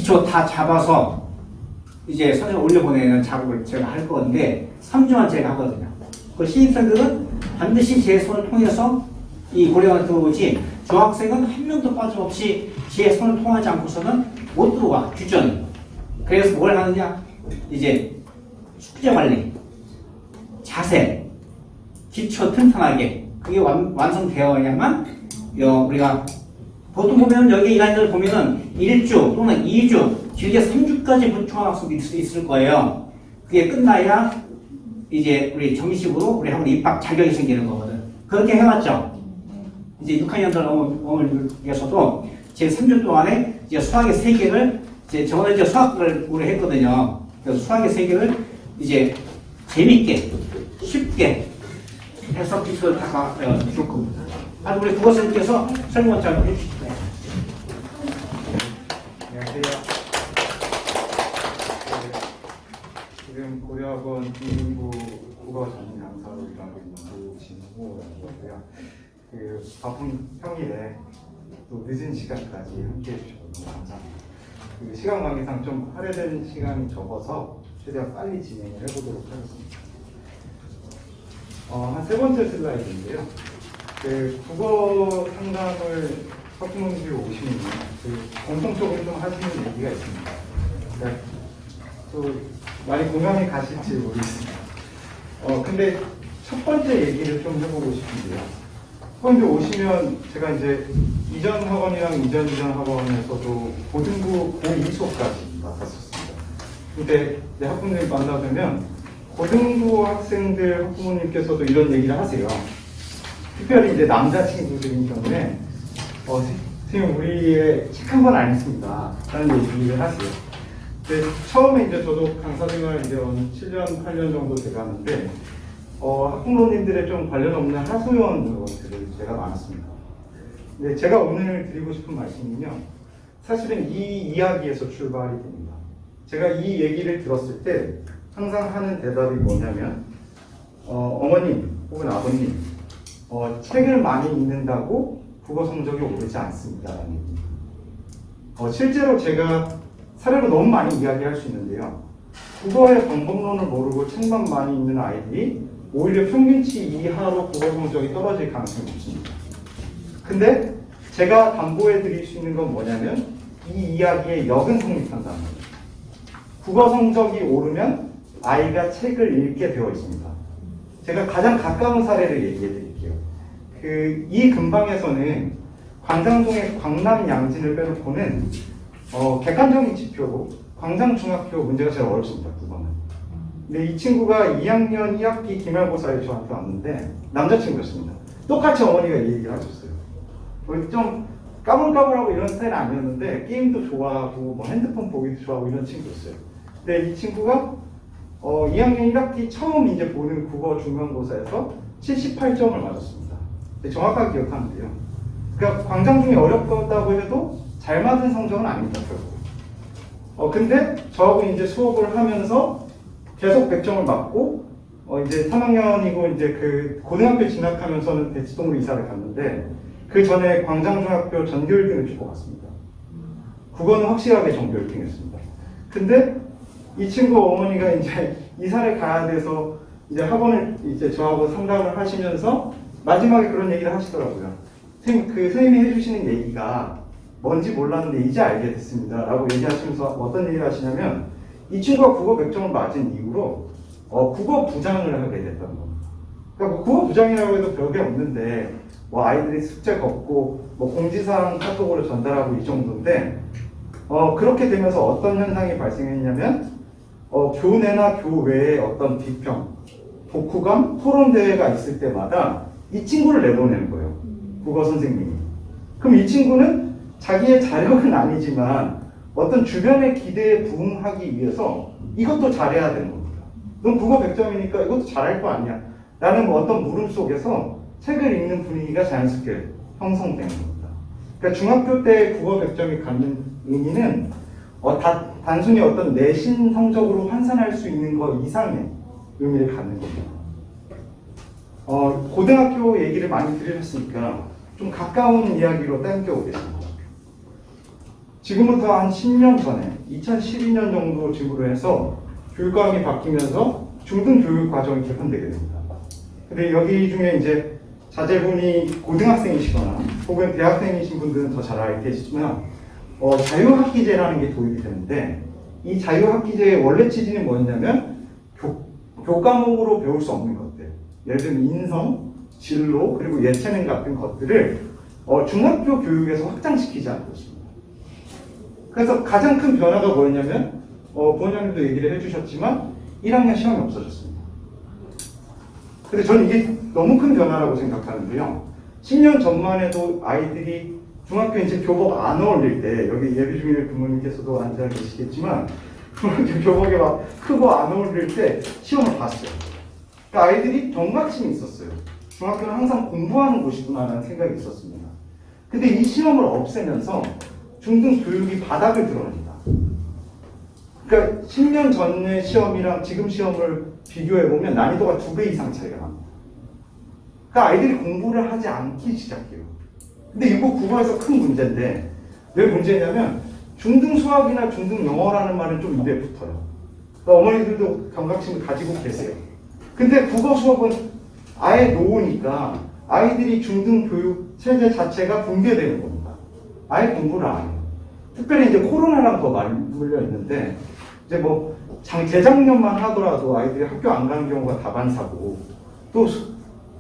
기초 다 잡아서 이제 선생님 올려보내는 작업을 제가 할 건데 3주만 제가 하거든요. 그 신입생들은 반드시 제 손을 통해서 이 고려관에 들어오지 중학생은 한 명도 빠짐없이 제 손을 통하지 않고서는 못 들어와. 규정이. 그래서 뭘 하느냐? 이제 숙제 관리, 자세, 기초 튼튼하게 그게 완성되어야만 우리가 보통 보면 여기 이간들 보면은 1주 또는 2주 길게 3주까지 중학생도 있을 거예요. 그게 끝나야 이제 우리 정식으로 우리 학원 입학 자격이 생기는 거거든. 그렇게 해왔죠. 이제 6학년들 어머니께서도 제 3주 동안에 이제 수학의 3개를 저는 이제 수학을 오래 했거든요. 그래서 수학의 3개를 이제 재밌게 쉽게 해서 기초를 다 줄 겁니다. 우리 국어선생님께서 설명 잘 해주시죠. 안녕하세요. 지금 고려학원 인구 국어 전문 강사로 일하고 있는 고진호라고요. 그 바쁜 평일에 또 늦은 시간까지 함께해 주셔서 너무 감사합니다. 그 시간 관계상 좀 할애된 시간이 적어서 최대한 빨리 진행을 해보도록 하겠습니다. 한 세 번째 슬라이드인데요. 그 국어 상담을 학부모님들이 오시면 그 공통적으로 좀 하시는 얘기가 있습니다. 그러니까 또 많이 공감이 가실지 모르겠습니다. 근데 첫 번째 얘기를 좀 해보고 싶은데요. 학원들 오시면 제가 이제 이전 학원이랑 이전 학원에서도 고등부 고2 수업까지 맡았었습니다. 근데 이제 학부모님 만나보면 고등부 학생들 학부모님께서도 이런 얘기를 하세요. 특별히 이제 남자친구들인 경우에 선생님 우리의 착한 건 아니습니다 라는 얘기를 하세요. 근데 처음에 이제 저도 강사 생활 이제 7년, 8년 정도 돼가는데 학부모님들의 좀 관련 없는 하소연들을 제가 많았습니다. 근데 제가 오늘 드리고 싶은 말씀은요. 사실은 이 이야기에서 출발이 됩니다. 제가 이 얘기를 들었을 때 항상 하는 대답이 뭐냐면 어머님 혹은 아버님 책을 많이 읽는다고 국어 성적이 오르지 않습니다라는 얘기입니다. 실제로 제가 사례로 너무 많이 이야기할 수 있는데요. 국어의 방법론을 모르고 책만 많이 읽는 아이들이 오히려 평균치 이하로 국어 성적이 떨어질 가능성이 높습니다. 근데 제가 담보해 드릴 수 있는 건 뭐냐면 이 이야기의 역은 성립한다는 거예요. 국어 성적이 오르면 아이가 책을 읽게 되어 있습니다. 제가 가장 가까운 사례를 얘기해 드릴게요. 이 근방에서는 광장동의 광남 양진을 빼놓고는 객관적인 지표로 광장중학교 문제가 제일 어렵습니다. 9번은. 근데 이 친구가 2학년 2학기 기말고사에 저한테 왔는데 남자친구였습니다. 똑같이 어머니가 이 얘기를 하셨어요. 좀 까불까불하고 이런 스타일은 아니었는데 게임도 좋아하고 뭐 핸드폰 보기도 좋아하고 이런 친구였어요. 근데 이 친구가 2학년 1학기 처음 이제 보는 국어 중간고사에서 78점을 맞았습니다. 정확하게 기억하는데요. 그러니까 광장중이 어렵다고 해도 잘 맞은 성적은 아닙니다, 결국. 근데 저하고 이제 수업을 하면서 계속 100점을 맞고, 이제 3학년이고 이제 그 고등학교 진학하면서는 대치동으로 이사를 갔는데, 그 전에 광장중학교 전교 1등을 주고 갔습니다. 국어는 확실하게 전교 1등이었습니다. 근데 이 친구 어머니가 이제 이사를 가야 돼서 이제 학원을 이제 저하고 상담을 하시면서 마지막에 그런 얘기를 하시더라고요. 선생님이 해주시는 얘기가 뭔지 몰랐는데 이제 알게 됐습니다. 라고 얘기하시면서 어떤 얘기를 하시냐면 이 친구가 국어 100점을 맞은 이후로 국어 부장을 하게 됐다는 겁니다. 그러니까 뭐 국어 부장이라고 해도 별게 없는데 뭐 아이들이 숙제 걷고 뭐 공지사항 카톡으로 전달하고 이 정도인데 그렇게 되면서 어떤 현상이 발생했냐면 교내나 교외에 어떤 비평, 독후감, 토론대회가 있을 때마다 이 친구를 내보내는 거예요. 국어 선생님이. 그럼 이 친구는 자기의 자력은 아니지만 어떤 주변의 기대에 부응하기 위해서 이것도 잘해야 되는 겁니다. 넌 국어 100점이니까 이것도 잘할 거 아니야. 라는 어떤 물음 속에서 책을 읽는 분위기가 자연스럽게 형성되는 겁니다. 그러니까 중학교 때 국어 100점이 갖는 의미는 단순히 어떤 내신 성적으로 환산할 수 있는 것 이상의 의미를 갖는 겁니다. 고등학교 얘기를 많이 들으셨으니까 좀 가까운 이야기로 땡겨오겠습니다. 지금부터 한 10년 전에 2012년 정도 쯤으로 해서 교육과정이 바뀌면서 중등 교육 과정이 개편되게 됩니다. 근데 여기 중에 이제 자제분이 고등학생이시거나 혹은 대학생이신 분들은 더 잘 알겠지만 자유학기제라는 게 도입이 되는데 이 자유학기제의 원래 취지는 뭐였냐면 교과목으로 배울 수 없는 것들, 예를 들면 인성, 진로, 그리고 예체능 같은 것들을 중학교 교육에서 확장시키자는 것입니다. 그래서 가장 큰 변화가 뭐였냐면 부원장님도 얘기를 해주셨지만 1학년 시험이 없어졌습니다. 근데 저는 이게 너무 큰 변화라고 생각하는데요. 10년 전만 해도 아이들이 중학교 이제 교복 안 어울릴 때, 여기 예비중일 부모님께서도 앉아 계시겠지만 중학교 교복에 막 크고 안 어울릴 때 시험을 봤어요. 그러니까 아이들이 경각심이 있었어요. 중학교는 항상 공부하는 곳이구나라는 생각이 있었습니다. 근데 이 시험을 없애면서 중등 교육이 바닥을 드러냅니다. 그러니까 10년 전의 시험이랑 지금 시험을 비교해보면 난이도가 2배 이상 차이가 납니다. 그러니까 아이들이 공부를 하지 않기 시작해요. 근데 이거 국어에서 큰 문제인데 왜 문제냐면 중등 수학이나 중등 영어라는 말은 좀 입에 붙어요. 그러니까 어머니들도 경각심을 가지고 계세요. 근데 국어 수업은 아예 놓으니까 아이들이 중등 교육 체제 자체가 붕괴되는 겁니다. 아예 공부를 안 해요. 특별히 이제 코로나랑 더 맞물려 있는데 이제 뭐 재작년만 하더라도 아이들이 학교 안 가는 경우가 다반사고 또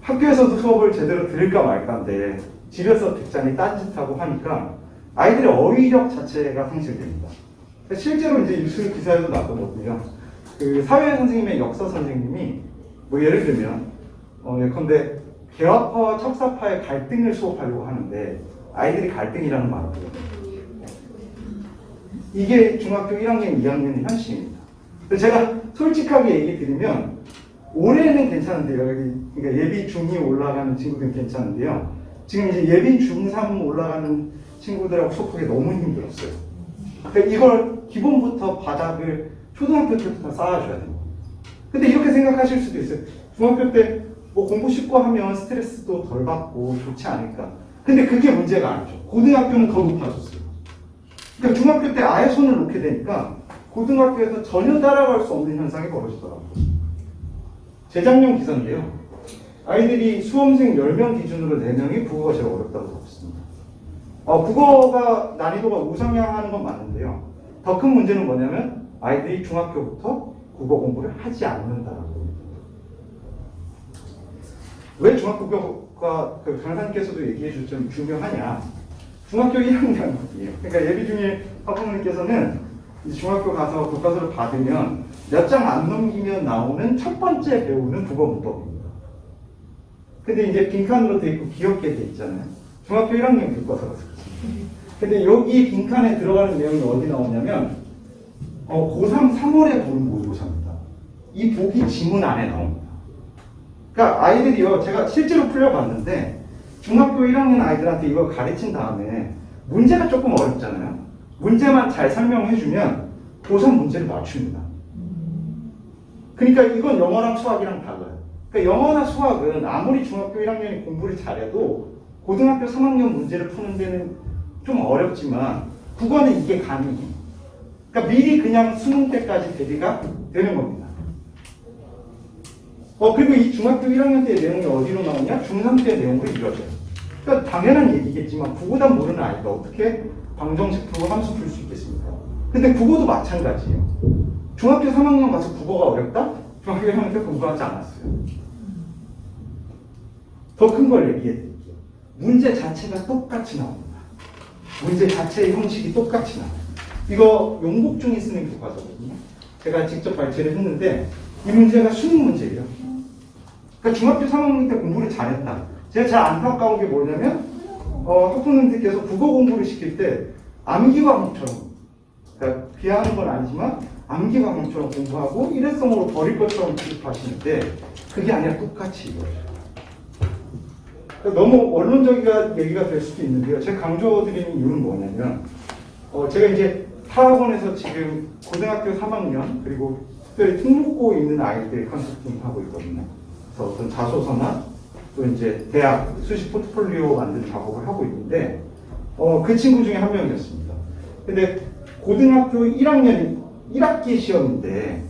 학교에서도 수업을 제대로 들을까 말까인데 집에서 듣자니 딴짓하고 하니까 아이들의 어휘력 자체가 상실됩니다. 실제로 이제 뉴스 기사에도 나오거든요. 그 사회 선생님의 역사 선생님이 뭐 예를 들면 예컨대 개화파와 척사파의 갈등을 수업하려고 하는데 아이들이 갈등이라는 말을 해요. 이게 중학교 1학년, 2학년의 현실입니다. 제가 솔직하게 얘기 드리면 올해는 괜찮은데요. 그러니까 예비 중2 올라가는 친구들은 괜찮은데요. 지금 이제 예비 중3 올라가는 친구들하고 수업하기 너무 힘들었어요. 그러니까 이걸 기본부터 바닥을 초등학교 때부터 쌓아줘야 됩니다. 근데 이렇게 생각하실 수도 있어요. 중학교 때 뭐 공부 쉽고 하면 스트레스도 덜 받고 좋지 않을까. 근데 그게 문제가 아니죠. 고등학교는 더 높아졌어요. 그러니까 중학교 때 아예 손을 놓게 되니까 고등학교에서 전혀 따라갈 수 없는 현상이 벌어지더라고요. 재작년 기사인데요. 아이들이 수험생 10명 기준으로 4명이 국어가 제일 어렵다고 적었습니다. 국어가 난이도가 우상향하는 건 맞는데요. 더 큰 문제는 뭐냐면 아이들이 중학교부터 국어 공부를 하지 않는다는 겁니다. 왜 중학교가 강사님께서도 얘기해 주셨지만 중요하냐. 중학교 1학년이에요. 그러니까 예비중일 학부모님께서는 중학교 가서 교과서를 받으면 몇 장 안 넘기면 나오는 첫 번째 배우는 국어 문법입니다. 근데 이제 빈칸으로 돼 있고 귀엽게 돼 있잖아요. 중학교 1학년 교과서라서 그렇습니다. 근데 여기 빈칸에 들어가는 내용이 어디 나오냐면 고3 3월에 보는 모의고사입니다. 이 보기 지문 안에 나옵니다. 그러니까 아이들이요, 제가 실제로 풀려봤는데 중학교 1학년 아이들한테 이걸 가르친 다음에 문제가 조금 어렵잖아요. 문제만 잘 설명해주면 고3 문제를 맞춥니다. 그러니까 이건 영어랑 수학이랑 달라요. 그러니까 영어나 수학은 아무리 중학교 1학년이 공부를 잘해도 고등학교 3학년 문제를 푸는 데는 좀 어렵지만 국어는 이게 가능해요. 그러니까 미리 그냥 수능 때까지 대비가 되는 겁니다. 그리고 이 중학교 1학년 때 내용이 어디로 나오냐? 중3 때 내용으로 이루어져요. 그러니까 당연한 얘기겠지만 국어단 모르는 아이가 어떻게 방정식 풀고 함수 풀 수 있겠습니까? 근데 국어도 마찬가지예요. 중학교 3학년 가서 국어가 어렵다? 중학교 1학년 때 공부하지 않았어요. 더 큰 걸 얘기해 드릴게요. 문제 자체가 똑같이 나옵니다. 문제 자체의 형식이 똑같이 나와요. 이거 용복중이 쓰는 교과서거든요. 제가 직접 발제를 했는데 이 문제가 수능 문제예요. 그러니까 중학교 3학년 때 공부를 잘했다. 제가 제일 안타까운 게 뭐냐면 학부모님들께서 국어 공부를 시킬 때 암기 과목처럼, 그러니까 비하하는 건 아니지만 암기 과목처럼 공부하고 일회성으로 버릴 것처럼 취급하시는데 그게 아니라 똑같이 이거예요. 그러니까 너무 원론적인 얘기가 될 수도 있는데요. 제가 강조드리는 이유는 뭐냐면 제가 이제 타학원에서 지금 고등학교 3학년 그리고 특별히 특목고 있는 아이들 컨설팅 하고 있거든요. 그래서 어떤 자소서나 또 이제 대학 수시 포트폴리오 만드는 작업을 하고 있는데 그 친구 중에 한 명이었습니다. 근데 고등학교 1학년 1학기 시험인데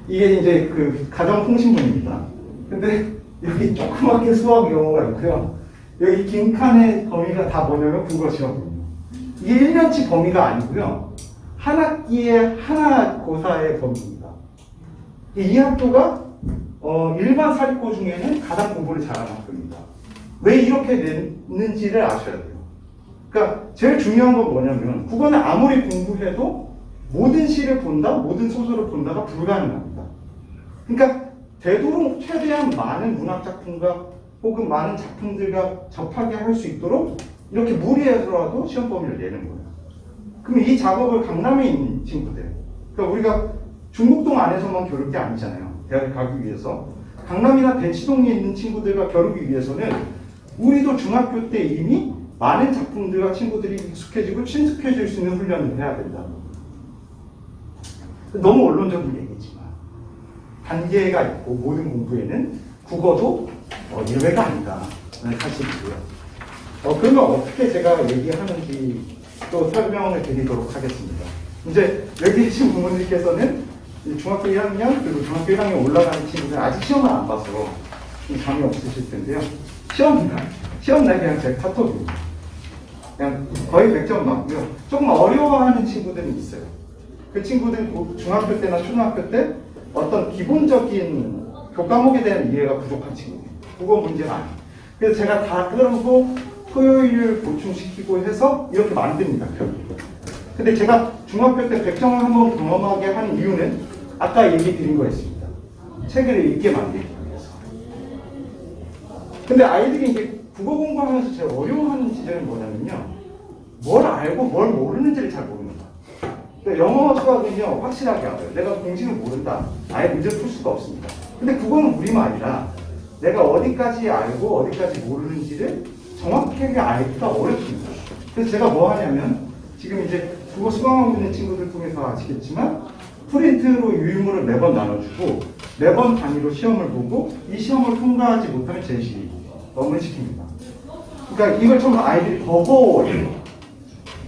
이게 이제 그 가정통신문입니다. 근데 여기 조그맣게 수학 용어가 있고요. 여기 긴 칸의 범위가 다 뭐냐면 국어 시험이에요. 이게 1년치 범위가 아니고요. 한 학기에 하나 고사의 범위입니다. 이 학교가 일반 사립고 중에는 가장 공부를 잘하는 학교입니다. 왜 이렇게 냈는지를 아셔야 돼요. 그러니까 제일 중요한 건 뭐냐면 국어는 아무리 공부해도 모든 시를 본다, 모든 소설을 본다가 불가능합니다. 그러니까 되도록 최대한 많은 문학작품과 혹은 많은 작품들과 접하게 할 수 있도록 이렇게 무리해서라도 시험 범위를 내는 거예요. 그럼 이 작업을 강남에 있는 친구들, 그러니까 우리가 중국동 안에서만 겨룰 게 아니잖아요. 대학에 가기 위해서. 강남이나 대치동에 있는 친구들과 겨루기 위해서는 우리도 중학교 때 이미 많은 작품들과 친구들이 익숙해지고 친숙해질 수 있는 훈련을 해야 된다. 너무 원론적인 얘기지만 단계가 있고 모든 공부에는 국어도 예외가 아니다. 사실이고요. 그러면 어떻게 제가 얘기하는지 또 설명을 드리도록 하겠습니다. 이제 여기 계신 부모님께서는 중학교 1학년 그리고 중학교 1학년 올라가는 친구들 아직 시험을 안 봐서 감이 없으실 텐데요. 시험 날 그냥 제 카톡입니다. 그냥 거의 100점 맞고요. 조금 어려워하는 친구들은 있어요. 그 친구들은 중학교 때나 초등학교 때 어떤 기본적인 교과목에 대한 이해가 부족한 친구들. 국어 문제가 아니에요. 그래서 제가 다 끌어서 토요일 보충시키고 해서 이렇게 만듭니다. 결국. 근데 제가 중학교 때 100점을 한번 경험하게 하는 이유는 아까 얘기 드린 거였습니다. 책을 읽게 만들기 위해서. 근데 아이들이 이제 국어 공부하면서 제일 어려워하는 지점이 뭐냐면요. 뭘 알고 뭘 모르는지를 잘 모르는 거예요. 그러니까 영어 수학은요, 확실하게 알아요. 내가 공식을 모른다. 아예 문제를 풀 수가 없습니다. 근데 국어는 우리말이라 내가 어디까지 알고 어디까지 모르는지를 정확하게 알기가 어렵습니다. 그래서 제가 뭐 하냐면 지금 이제 국어 수강하고 있는 친구들 통해서 아시겠지만 프린트로 유인물을 매번 나눠주고 매번 단위로 시험을 보고 이 시험을 통과하지 못하면 제시 넘을 시킵니다. 그러니까 이걸 처음 아이들이 버거워해요.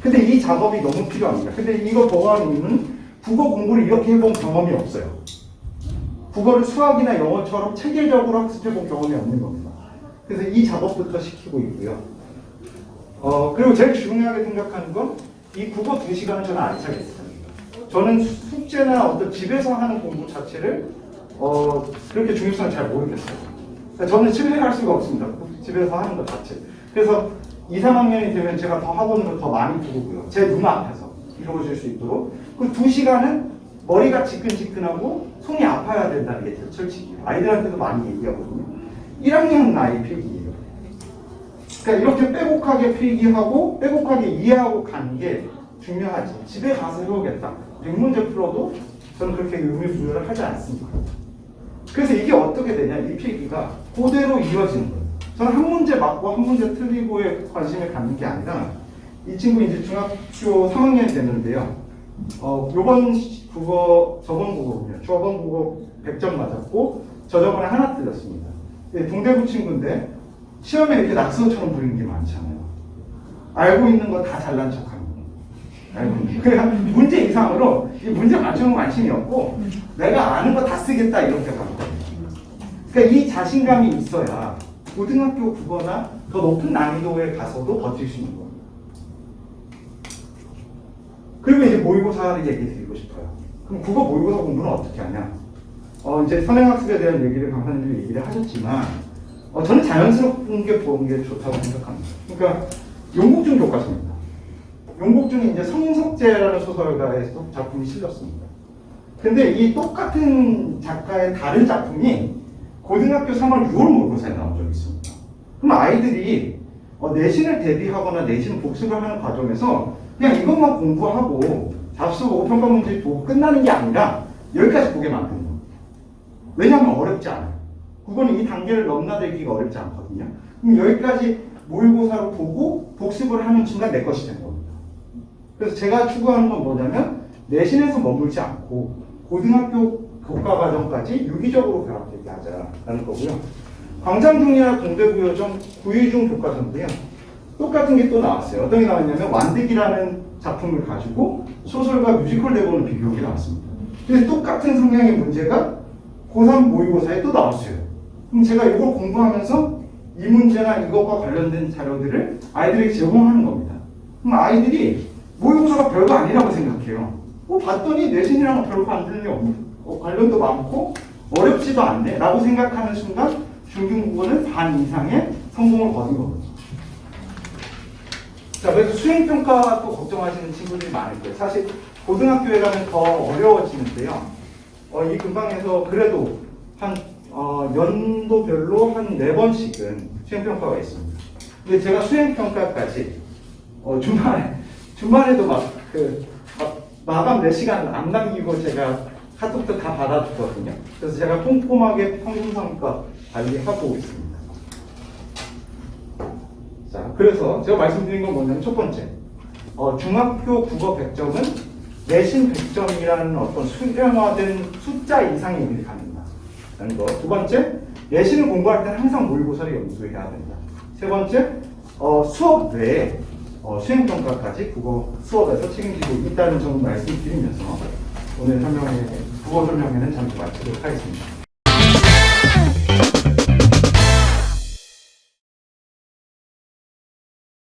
근데 이 작업이 너무 필요합니다. 근데 이거 버거워하는 이유는 국어 공부를 이렇게 해본 경험이 없어요. 국어를 수학이나 영어처럼 체계적으로 학습해본 경험이 없는 겁니다. 그래서 이 작업부터 시키고 있고요. 그리고 제일 중요하게 생각하는 건 이 국어 2시간은 저는 안 차겠습니다. 저는 숙제나 어떤 집에서 하는 공부 자체를 그렇게 중요성을 잘 모르겠어요. 그러니까 저는 신뢰할 수가 없습니다. 집에서 하는 것 자체. 그래서 2, 3학년이 되면 제가 더 학원을 더 많이 두고요. 제 눈앞에서 이루어질 수 있도록. 그 2시간은 머리가 지끈지끈하고 손이 아파야 된다는 게 솔직히 아이들한테도 많이 얘기하거든요. 1학년 나이 필기예요. 그러니까 이렇게 빼곡하게 필기하고 빼곡하게 이해하고 가는 게 중요하지. 집에 가서 해보겠다. 100문제 풀어도 저는 그렇게 의미 부여를 하지 않습니다. 그래서 이게 어떻게 되냐. 이 필기가 그대로 이어지는 거예요. 저는 한 문제 맞고 한 문제 틀리고에 관심을 갖는 게 아니라 이 친구 이제 중학교 3학년이 됐는데요. 요번 국어, 저번 국어군요. 저번 국어 100점 맞았고 저번에 하나 틀렸습니다. 동대구 친구인데 시험에 이렇게 낙서처럼 부리는 게 많잖아요. 알고 있는 거 다 잘난 척하는 거. 그러니까 문제 이상으로 이 문제 맞추는 관심이 없고 내가 아는 거 다 쓰겠다 이렇게 가는 거예요. 그러니까 이 자신감이 있어야 고등학교 국어나 더 높은 난이도에 가서도 버틸 수 있는 거예요. 그리고 이제 모의고사를 얘기 드리고 싶어요. 그럼 국어 모의고사 공부는 어떻게 하냐? 이제 선행학습에 대한 얘기를 강사님들이 얘기를 하셨지만 저는 자연스럽게 보는 게 좋다고 생각합니다. 그러니까 용국중 교과서입니다. 용국중이 이제 성석재라는 소설가의 작품이 실렸습니다. 근데 이 똑같은 작가의 다른 작품이 고등학교 3월 6월 모의고사에 나온 적이 있습니다. 그럼 아이들이 내신을 대비하거나 내신을 복습을 하는 과정에서 그냥 이것만 공부하고 잡수 보고 평가 문제 보고 끝나는 게 아니라 여기까지 보게 만드는 겁니다. 왜냐하면 어렵지 않아요. 국어는 이 단계를 넘나들기가 어렵지 않거든요. 그럼 여기까지 모의고사로 보고 복습을 하는 순간 내 것이 되는 겁니다. 그래서 제가 추구하는 건 뭐냐면 내신에서 머물지 않고 고등학교 교과 과정까지 유기적으로 결합되게 하자라는 거고요. 광장중이나 동대구여정 구의중 교과서인데요. 똑같은 게 또 나왔어요. 어떤 게 나왔냐면 완득이라는 작품을 가지고 소설과 뮤지컬 내보는 비교가 나왔습니다. 근데 똑같은 성향의 문제가 고3 모의고사에 또 나왔어요. 그럼 제가 이걸 공부하면서 이 문제나 이것과 관련된 자료들을 아이들에게 제공하는 겁니다. 그럼 아이들이 모의고사가 별거 아니라고 생각해요. 봤더니 내신이랑 별거 안 되는 게 없고 관련도 많고 어렵지도 않네 라고 생각하는 순간 중등국어는 반 이상의 성공을 거둔 거거든요. 자, 그래서 수행평가 또 걱정하시는 친구들이 많을 거예요. 사실 고등학교에 가면 더 어려워지는데요. 이 근방에서 그래도 한 연도별로 한 4번씩은 수행평가가 있습니다. 근데 제가 수행평가까지 주말에도 마감 4시간 안 남기고 제가 카톡도 다 받아주거든요. 그래서 제가 꼼꼼하게 평균성과 관리하고 있습니다. 자, 그래서 제가 말씀드린 건 뭐냐면 첫 번째, 중학교 국어 100점은 내신 100점이라는 어떤 수렴화된 숫자 이상의 의미를 갖는다. 라는 거. 두 번째, 내신을 공부할 때는 항상 모의고사를 염두해야 된다. 세 번째, 수업 외에 수행평가까지 국어 수업에서 책임지고 있다는 점을 말씀드리면서 오늘 국어 설명회는 잠시 마치도록 하겠습니다.